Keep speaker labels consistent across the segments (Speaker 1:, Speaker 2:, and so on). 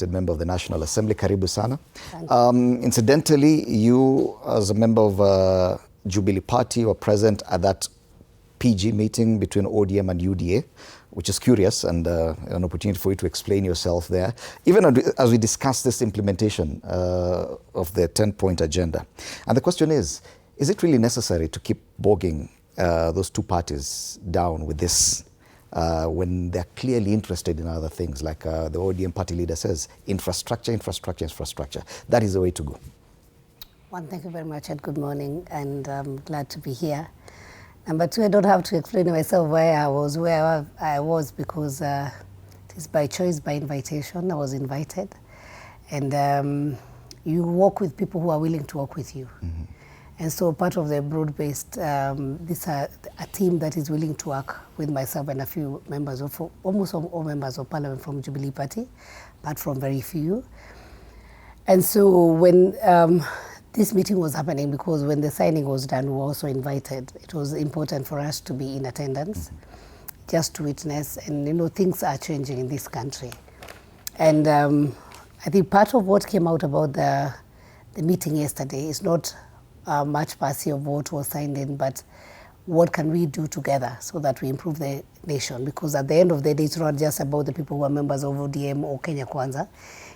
Speaker 1: Member of the National Assembly, karibu sana. Incidentally, you as a member of Jubilee Party were present at that PG meeting between ODM and UDA, which is curious, and an opportunity for you to explain yourself there, even as we discuss this implementation of the 10-point agenda. And the question is it really necessary to keep bogging those two parties down with this when they're clearly interested in other things, like the ODM party leader says, infrastructure, infrastructure, infrastructure. That is the way to go.
Speaker 2: One, thank you very much and good morning, and I'm glad to be here. Number two, I don't have to explain myself where I was because it is by choice, by invitation. I was invited. And you work with people who are willing to work with you. Mm-hmm. And so part of the broad-based, this a team that is willing to work with myself and a few members of, almost all members of parliament from Jubilee Party, apart from very few. And so when this meeting was happening, because when the signing was done, we were also invited. It was important for us to be in attendance, just to witness, and you know, things are changing in this country. And I think part of what came out about the meeting yesterday is not much passing of what was signed in, but what can we do together so that we improve the nation? Because at the end of the day, it's not just about the people who are members of ODM or Kenya Kwanza.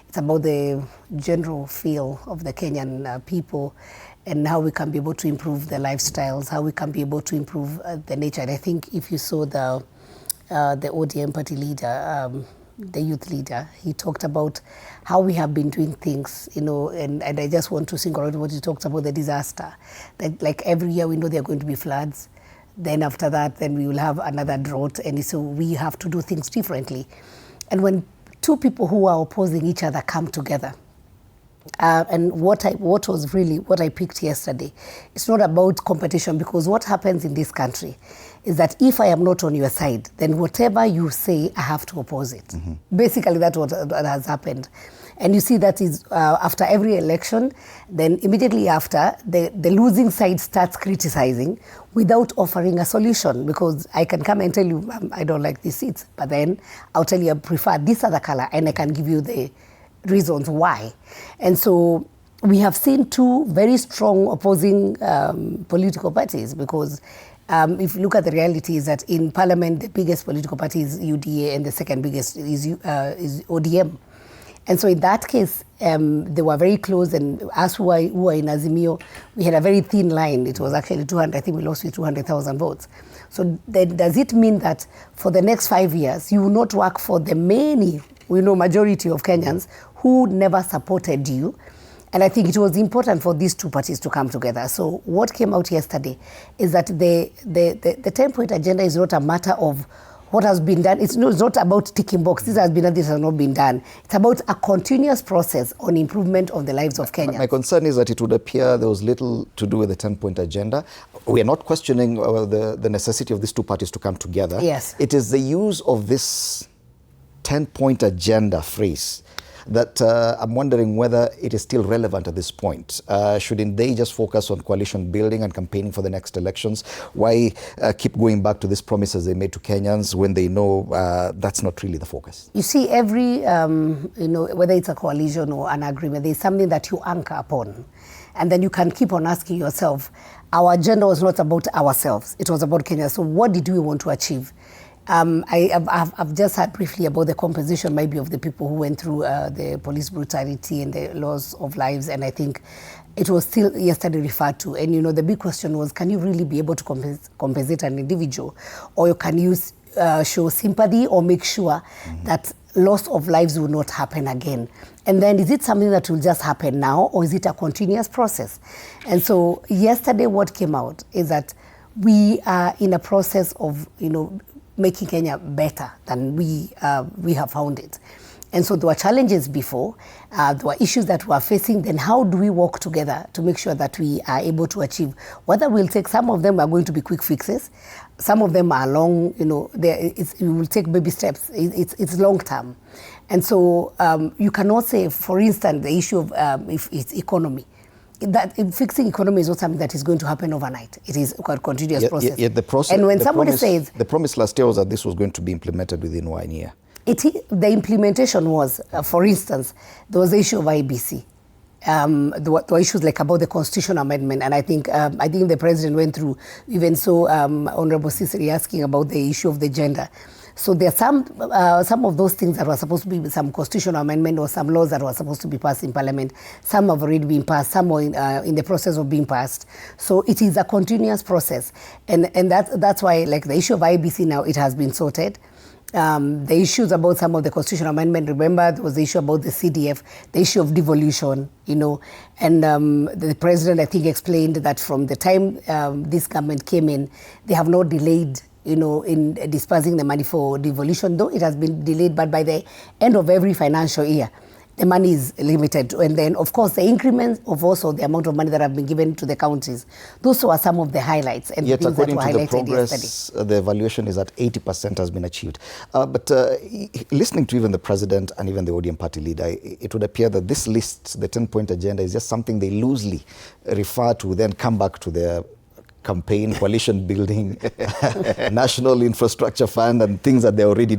Speaker 2: It's about the general feel of the Kenyan people and how we can be able to improve their lifestyles, how we can be able to improve the nature. And I think if you saw the ODM party leader, the youth leader, he talked about how we have been doing things, you know, and I just want to single out what he talked about, the disaster. That like every year we know there are going to be floods. Then after that, then we will have another drought. And so we have to do things differently. And when two people who are opposing each other come together, and what I picked yesterday, it's not about competition, because what happens in this country is that if I am not on your side, then whatever you say, I have to oppose it. Mm-hmm. Basically, that's what has happened. And you see that is after every election, then immediately after, the losing side starts criticizing without offering a solution, because I can come and tell you, I don't like these seats, but then I'll tell you I prefer this other color, and I can give you the reasons why. And so we have seen two very strong opposing political parties, because if you look at the reality is that in parliament, the biggest political party is UDA and the second biggest is ODM. And so in that case, they were very close, and us who are in Azimio, we had a very thin line. It was actually 200, I think we lost with 200,000 votes. So then does it mean that for the next 5 years, you will not work for the many, we know majority of Kenyans who never supported you? And I think it was important for these two parties to come together. So what came out yesterday is that the 10-point agenda is not a matter of what has been done. It's not about ticking box. This has been done, this has not been done. It's about a continuous process on improvement of the lives of Kenyans.
Speaker 1: My concern is that it would appear there was little to do with the 10-point agenda. We are not questioning the necessity of these two parties to come together.
Speaker 2: Yes.
Speaker 1: It is the use of this 10-point agenda phrase that I'm wondering whether it is still relevant at this point. Shouldn't they just focus on coalition building and campaigning for the next elections? Why keep going back to these promises they made to Kenyans when they know that's not really the focus?
Speaker 2: You see, every, you know, whether it's a coalition or an agreement, there's something that you anchor upon. And then you can keep on asking yourself, our agenda was not about ourselves, it was about Kenya. So what did we want to achieve? I've just heard briefly about the composition maybe of the people who went through the police brutality and the loss of lives, and I think it was still yesterday referred to. And you know, the big question was, can you really be able to compensate an individual, or can you show sympathy or make sure that loss of lives will not happen again? And then is it something that will just happen now, or is it a continuous process? And so yesterday what came out is that we are in a process of, you know, making Kenya better than we have found it. And so there were challenges before, there were issues that we are facing. Then how do we work together to make sure that we are able to achieve? Whether we'll take, some of them are going to be quick fixes, some of them are long, you know, we will take baby steps, it's long term. And so you cannot say, for instance, the issue of if it's economy. That fixing economy is not something that is going to happen overnight. It is a continuous process.
Speaker 1: The process.
Speaker 2: And when somebody says...
Speaker 1: The promise last year was that this was going to be implemented within 1 year.
Speaker 2: The implementation was, for instance, there was the issue of IBC. There were issues like about the constitutional amendment, and I think the president went through, even so, Honorable Sisiri asking about the issue of the gender. So there are some of those things that were supposed to be some constitutional amendment or some laws that were supposed to be passed in Parliament. Some have already been passed, some are in the process of being passed. So it is a continuous process, and that's why, like the issue of IBC now, it has been sorted. The issues about some of the constitutional amendment, remember there was the issue about the CDF, the issue of devolution, and the president, I think, explained that from the time this government came in, they have not delayed, in dispersing the money for devolution, though it has been delayed, but by the end of every financial year, the money is limited. And then, of course, the increments of also the amount of money that have been given to the counties. Those are some of the highlights and
Speaker 1: yet,
Speaker 2: things that were
Speaker 1: according to the
Speaker 2: highlighted
Speaker 1: progress,
Speaker 2: yesterday.
Speaker 1: the evaluation is that 80% has been achieved. But listening to even the president and even the ODM party leader, it would appear that this list, the 10-point agenda, is just something they loosely refer to, then come back to their campaign, coalition building, national infrastructure fund, and things that they already